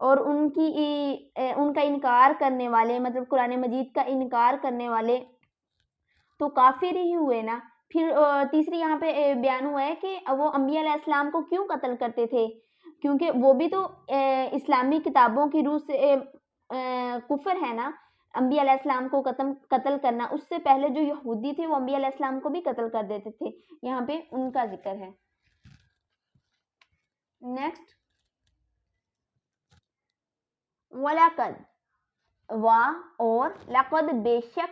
اور ان کا انکار کرنے والے، مطلب قرآن مجید کا انکار کرنے والے تو کافر ہی ہوئے نا۔ پھر تیسری یہاں پہ بیان ہوا ہے کہ وہ انبیاء علیہ السلام کو کیوں قتل کرتے تھے، کیونکہ وہ بھی تو اسلامی کتابوں کی روح سے کفر ہے نا، انبیاء علیہ السلام کو قتل کرنا۔ اس سے پہلے جو یہودی تھے وہ انبیاء علیہ السلام کو بھی قتل کر دیتے تھے، یہاں پہ ان کا ذکر ہے۔ نیکسٹ، وَلَقَدْ اور لقد بے شک،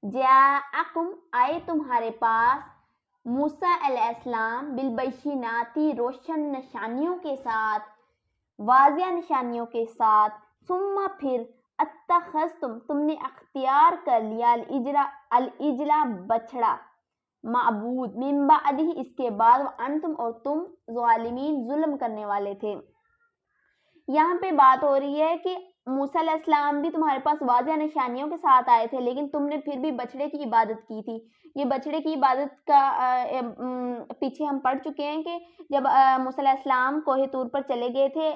جاءکم آئے تمہارے پاس، موسیٰ علیہ السلام بالبیناتی روشن نشانیوں کے ساتھ، واضح نشانیوں کے ساتھ، ثم پھر اتخذتم تم نے اختیار کر لیا، العجل بچڑا، معبود، من بعدہ اس کے بعد، وانتم اور تم، ظالمین ظلم کرنے والے تھے۔ یہاں پہ بات ہو رہی ہے کہ موسیٰ علیہ السلام بھی تمہارے پاس واضح نشانیوں کے ساتھ آئے تھے، لیکن تم نے پھر بھی بچڑے کی عبادت کی تھی۔ یہ بچڑے کی عبادت کا پیچھے ہم پڑھ چکے ہیں کہ جب موسیٰ علیہ السلام کوہ طور پر چلے گئے تھے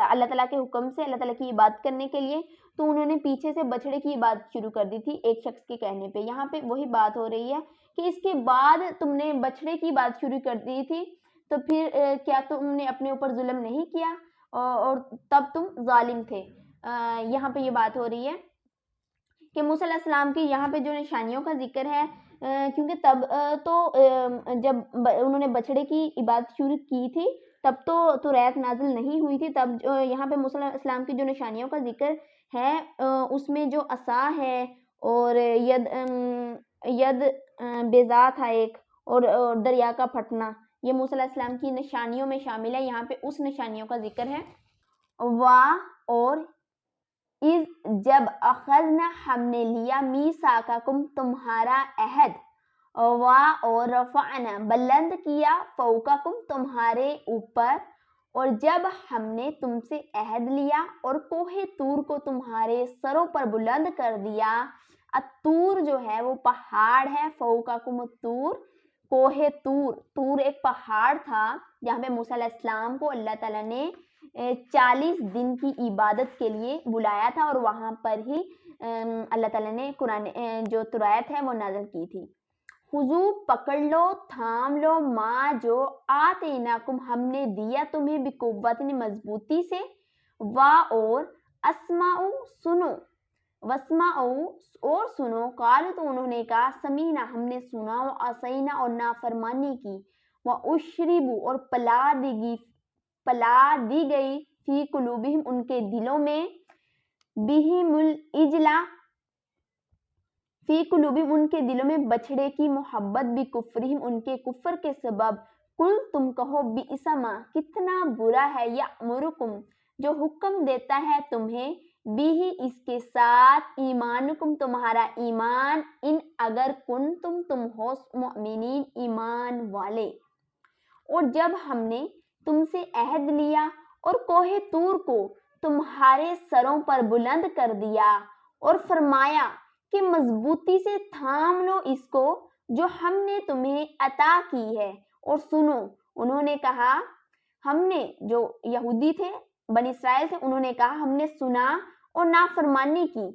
اللہ تعالیٰ کے حکم سے اللہ تعالیٰ کی عبادت کرنے کے لیے، تو انہوں نے پیچھے سے بچڑے کی عبادت شروع کر دی تھی ایک شخص کے کہنے پہ۔ یہاں پہ وہی بات ہو رہی ہے کہ اس کے بعد تم نے بچڑے کی عبادت شروع کر دی تھی، تو پھر کیا تم نے اپنے اوپر ظلم نہیں کیا اور تب تم ظالم تھے؟ یہاں پہ یہ بات ہو رہی ہے کہ موسیٰ علیہ السلام کی یہاں پہ جو نشانیوں کا ذکر ہے، کیونکہ تب تو جب انہوں نے بچڑے کی عبادت شروع کی تھی تب تو توریت نازل نہیں ہوئی تھی، تب یہاں پہ موسیٰ علیہ السلام کی جو نشانیوں کا ذکر ہے اس میں جو عصا ہے اور ید بیضا تھا ایک، اور دریا کا پھٹنا، یہ موسیٰ علیہ السلام کی نشانیوں میں شامل ہے۔ یہاں پہ اس نشانیوں کا ذکر ہے۔ اور اذ جب اخذنا ہم نے لیا، میثاقکم تمہارا عہد، اور رفعنا بلند کیا، فوقکم تمہارے اوپر، اور جب ہم نے تم سے عہد لیا اور کوہ طور کو تمہارے سروں پر بلند کر دیا۔ الطور جو ہے وہ پہاڑ ہے، فوقکم الطور، کوہ طور، طور ایک پہاڑ تھا جہاں پہ موسیٰ علیہ السلام کو اللہ تعالیٰ نے 40 دن کی عبادت کے لیے بلایا تھا، اور وہاں پر ہی اللہ تعالیٰ نے قرآن جو توریت ہے وہ نازل کی تھی۔ خذو پکڑ لو، تھام لو، ما جو آتیناکم ہم نے دیا تمہیں، بقوت مضبوطی سے، اور اسمعوا سنو، واسمعوا اور سنو، قالوا تو انہوں نے کہا، سمینا ہم نے سنا، وعصینا اور نافرمانی کی، واشربوا اور پلا دی گئی، فی قلوبہم ان کے دلوں میں، بہم العجل فی قلوبہم ان کے دلوں میں بچڑے کی محبت، بکفرہم ان کے کفر کے سبب، قل تم کہو، بئس ما کتنا برا ہے، یأمرکم جو حکم دیتا ہے تمہیں، بھی اس کے ساتھ، ایمانکم تمہارا ایمان، ان اگر تم ہو مؤمنین ایمان والے۔ اور جب ہم نے تم سے عہد لیا اور کوہ طور کو تمہارے سروں پر بلند کر دیا، اور فرمایا کہ مضبوطی سے تھام لو اس کو جو ہم نے تمہیں عطا کی ہے، اور سنو، انہوں نے کہا، ہم نے، جو یہودی تھے بنی اسرائیل تھے، انہوں نے کہا ہم نے سنا اور نافرمانی کی،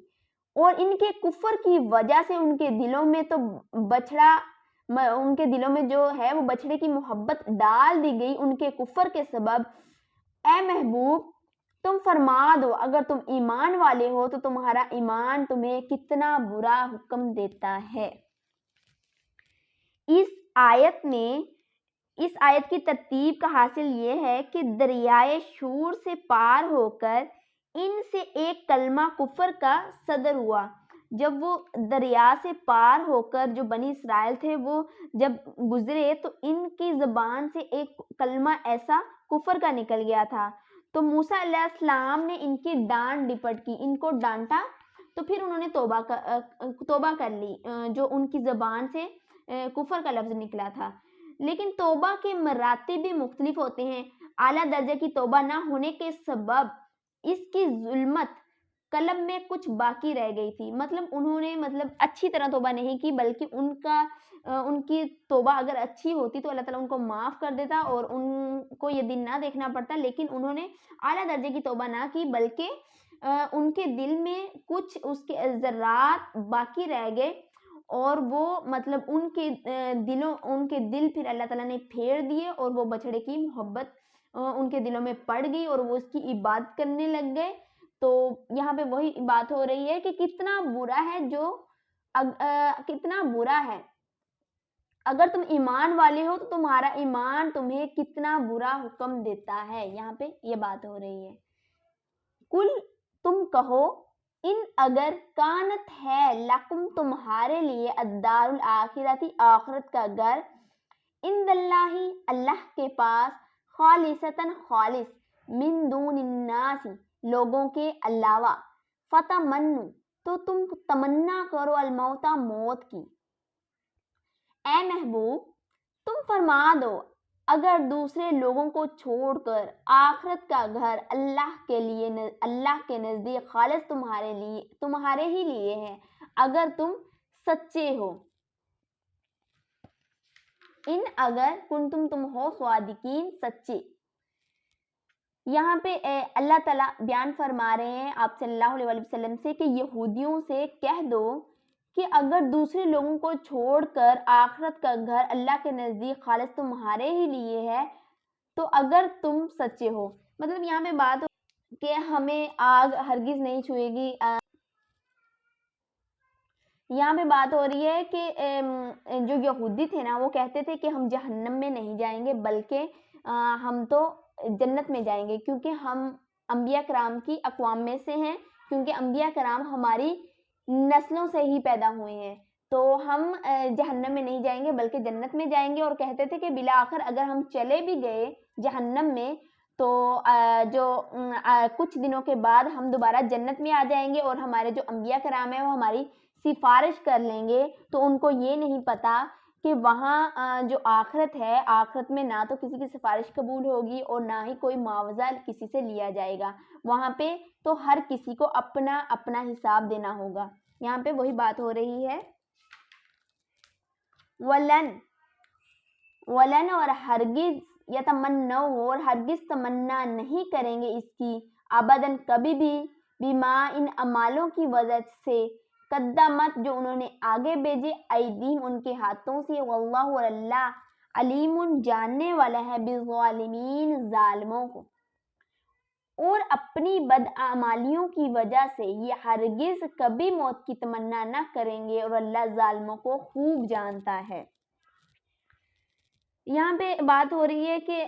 اور ان کے کفر کی وجہ سے ان کے دلوں میں تو ان کے دلوں میں جو ہے وہ بچڑے کی محبت ڈال دی گئی ان کے کفر کے سبب۔ اے محبوب تم فرما دو، اگر تم ایمان والے ہو تو تمہارا ایمان تمہیں کتنا برا حکم دیتا ہے۔ اس آیت کی ترتیب کا حاصل یہ ہے کہ دریائے شور سے پار ہو کر ان سے ایک کلمہ کفر کا صدر ہوا۔ جب وہ دریا سے پار ہو کر جو بنی اسرائیل تھے وہ جب گزرے تو ان کی زبان سے ایک کلمہ ایسا کفر کا نکل گیا تھا، تو موسیٰ علیہ السلام نے ان کی ڈانٹ ڈپٹ کی، ان کو ڈانٹا، تو پھر انہوں نے توبہ کر لی جو ان کی زبان سے کفر کا لفظ نکلا تھا۔ لیکن توبہ کے مراتب بھی مختلف ہوتے ہیں۔ اعلیٰ درجے کی توبہ نہ ہونے کے سبب اس کی ظلمت قلب میں کچھ باقی رہ گئی تھی، مطلب انہوں نے اچھی طرح توبہ نہیں کی، بلکہ ان کی توبہ اگر اچھی ہوتی تو اللہ تعالیٰ ان کو معاف کر دیتا اور ان کو یہ دن نہ دیکھنا پڑتا، لیکن انہوں نے اعلیٰ درجے کی توبہ نہ کی، بلکہ ان کے دل میں کچھ اس کے ذرات باقی رہ گئے، اور وہ ان کے دل پھر اللہ تعالیٰ نے پھیر دیے، اور وہ بچڑے کی محبت ان کے دلوں میں پڑ گئی اور وہ اس کی عبادت کرنے لگ گئے۔ تو یہاں پہ وہی بات ہو رہی ہے کہ کتنا برا ہے اگر تم ایمان والے ہو تو تمہارا ایمان تمہیں کتنا برا حکم دیتا ہے، یہاں پہ یہ بات ہو رہی ہے۔ کل تم کہو، ان اگر کانت ہے لکم تمہارے لیے الدار الاخرتی آخرت کا گھر، عند اللہ اللہ کے پاس، خالصتاً خالص، من دون الناس لوگوں کے علاوہ، فتمنوا تو تم تمنا کرو الموت موت کی۔ اے محبوب تم فرما دو، اگر دوسرے لوگوں کو چھوڑ کر آخرت کا گھر اللہ کے نزدیک خالص تمہارے ہی لیے ہے، اگر تم سچے ہو۔ ان اگر کنتم تم ہو صادقین، سچے۔ یہاں پہ اللہ تعالیٰ بیان فرما رہے ہیں آپ صلی اللہ علیہ وسلم سے کہ یہودیوں سے کہہ دو کہ اگر دوسرے لوگوں کو چھوڑ کر آخرت کا گھر اللہ کے نزدیک خالص تمہارے ہی لیے ہے تو اگر تم سچے ہو، یہاں پہ بات کہ ہمیں آگ ہرگز نہیں چھوئے گی، یہاں پہ بات ہو رہی ہے کہ جو یہودی تھے نا وہ کہتے تھے کہ ہم جہنم میں نہیں جائیں گے بلکہ ہم تو جنت میں جائیں گے، کیونکہ ہم انبیاء کرام کی اقوام میں سے ہیں، کیونکہ انبیاء کرام ہماری نسلوں سے ہی پیدا ہوئے ہیں، تو ہم جہنم میں نہیں جائیں گے بلکہ جنت میں جائیں گے۔ اور کہتے تھے کہ بالآخر اگر ہم چلے بھی گئے جہنم میں تو جو کچھ دنوں کے بعد ہم دوبارہ جنت میں آ جائیں گے، اور ہمارے جو انبیاء کرام ہیں وہ ہماری سفارش کر لیں گے۔ تو ان کو یہ نہیں پتا کہ وہاں جو آخرت ہے، آخرت میں نہ تو کسی کی سفارش قبول ہوگی اور نہ ہی کوئی معاوضہ کسی سے لیا جائے گا، وہاں پہ تو ہر کسی کو اپنا اپنا حساب دینا ہوگا۔ یہاں پہ وہی بات ہو رہی ہے، ولن اور ہرگز، یتمنو اور ہرگز تمنا نہیں کریں گے اس کی، ابداً کبھی بھی، بما ان اعمالوں کی وجہ سے، قدمت جو انہوں نے آگے بھیجے، ایدیم ان کے ہاتھوں سے، واللہ اور اللہ، علیم جاننے والا ہے، بالظالمین ظالموں کو، اور اپنی بدعمالیوں کی وجہ سے یہ ہرگز کبھی موت کی تمنا نہ کریں گے، اور اللہ ظالموں کو خوب جانتا ہے۔ یہاں پہ بات ہو رہی ہے کہ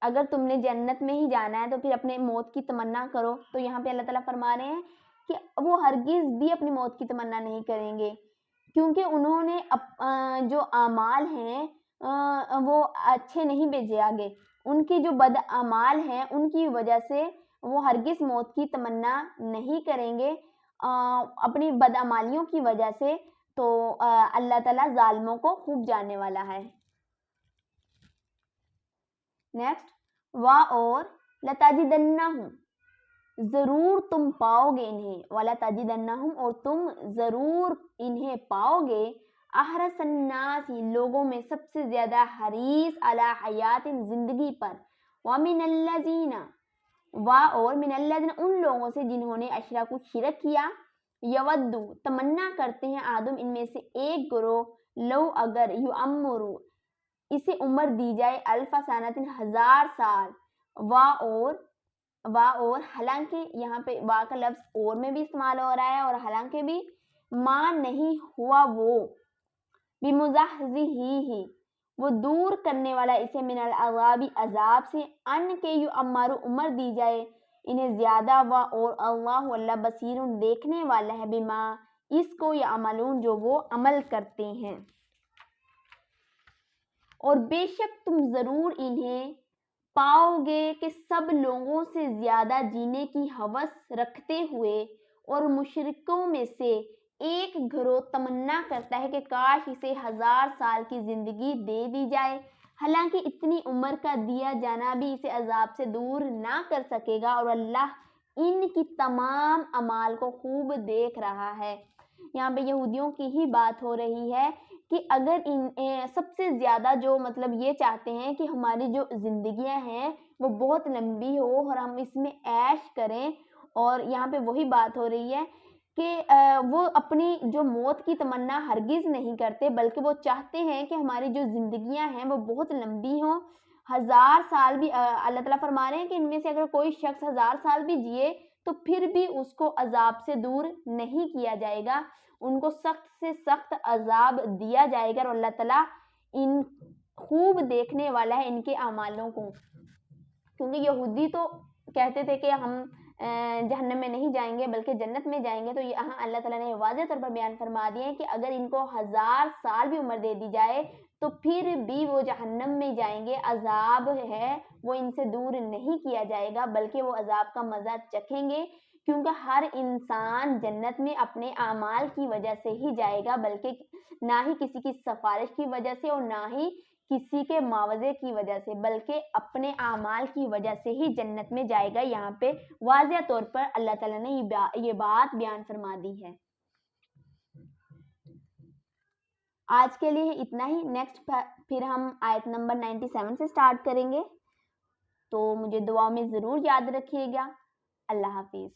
اگر تم نے جنت میں ہی جانا ہے تو پھر اپنے موت کی تمنا کرو، تو یہاں پہ اللہ تعالیٰ فرما رہے ہیں کہ وہ ہرگز بھی اپنی موت کی تمنا نہیں کریں گے، کیونکہ انہوں نے جو اعمال ہیں وہ اچھے نہیں بھیجے آگے، ان کی جو بد اعمال ہیں ان کی وجہ سے وہ ہرگز موت کی تمنا نہیں کریں گے اپنی بد اعمالیوں کی وجہ سے، تو اللہ تعالیٰ ظالموں کو خوب جاننے والا ہے۔ نیکسٹ، اور لتجدنہم، ضرور تم پاؤ گے انہیں، وَلَتَجِدَنَّهُمْ اور تم ضرور انہیں پاؤ گے، احرص الناس لوگوں میں سب سے زیادہ حریص، علی حیات زندگی پر، وَمِنَ الَّذِينَ اور من الذین ان لوگوں سے جنہوں نے اشرکوا شرک کیا، یودو تمنا کرتے ہیں، آدم ان میں سے ایک گروہ، لو اگر، یعمرو اسے عمر دی جائے، الف سنۃ 1000 سال، اور حالانکہ یہاں پہ وا کا لفظ اور میں بھی استعمال ہو رہا ہے، اور حالانکہ بھی ماں نہیں ہوا وہ، بمزحزحہ وہ دور کرنے والا اسے، من العذاب عذاب سے، ان کے یعمرو عمر دی جائے انہیں زیادہ، اور اللہ اللہ بصیر دیکھنے والا ہے، بما اس کو یعملون جو وہ عمل کرتے ہیں۔ اور بے شک تم ضرور انہیں پاؤ گے کہ سب لوگوں سے زیادہ جینے کی ہوس رکھتے ہوئے، اور مشرکوں میں سے ایک گروہ تمنا کرتا ہے کہ کاش اسے 1000 سال کی زندگی دے دی جائے، حالانکہ اتنی عمر کا دیا جانا بھی اسے عذاب سے دور نہ کر سکے گا، اور اللہ ان کی تمام اعمال کو خوب دیکھ رہا ہے۔ یہاں پہ یہودیوں کی ہی بات ہو رہی ہے کہ اگر سب سے زیادہ جو مطلب یہ چاہتے ہیں کہ ہماری جو زندگیاں ہیں وہ بہت لمبی ہو اور ہم اس میں عیش کریں، اور یہاں پہ وہی بات ہو رہی ہے کہ وہ اپنی جو موت کی تمنا ہرگز نہیں کرتے، بلکہ وہ چاہتے ہیں کہ ہماری جو زندگیاں ہیں وہ بہت لمبی ہوں، 1000 سال بھی اللہ تعالیٰ فرما رہے ہیں کہ ان میں سے اگر کوئی شخص 1000 سال بھی جیے تو پھر بھی اس کو عذاب سے دور نہیں کیا جائے گا، ان کو سخت سے سخت عذاب دیا جائے گا، اور اللہ تعالیٰ ان خوب دیکھنے والا ہے ان کے اعمالوں کو۔ کیونکہ یہودی تو کہتے تھے کہ ہم جہنم میں نہیں جائیں گے بلکہ جنت میں جائیں گے، تو یہاں اللہ تعالیٰ نے واضح طور پر بیان فرما دیا ہے کہ اگر ان کو 1000 سال بھی عمر دے دی جائے تو پھر بھی وہ جہنم میں جائیں گے، عذاب ہے وہ ان سے دور نہیں کیا جائے گا، بلکہ وہ عذاب کا مزہ چکھیں گے، کیونکہ ہر انسان جنت میں اپنے اعمال کی وجہ سے ہی جائے گا، بلکہ نہ ہی کسی کی سفارش کی وجہ سے اور نہ ہی کسی کے معاوضے کی وجہ سے، بلکہ اپنے اعمال کی وجہ سے ہی جنت میں جائے گا۔ یہاں پہ واضح طور پر اللہ تعالیٰ نے یہ بات بیان فرما دی ہے۔ آج کے لیے اتنا ہی، نیکسٹ پھر ہم آیت نمبر 97 سے سٹارٹ کریں گے، تو مجھے دعا میں ضرور یاد رکھیے گا۔ اللہ حافظ۔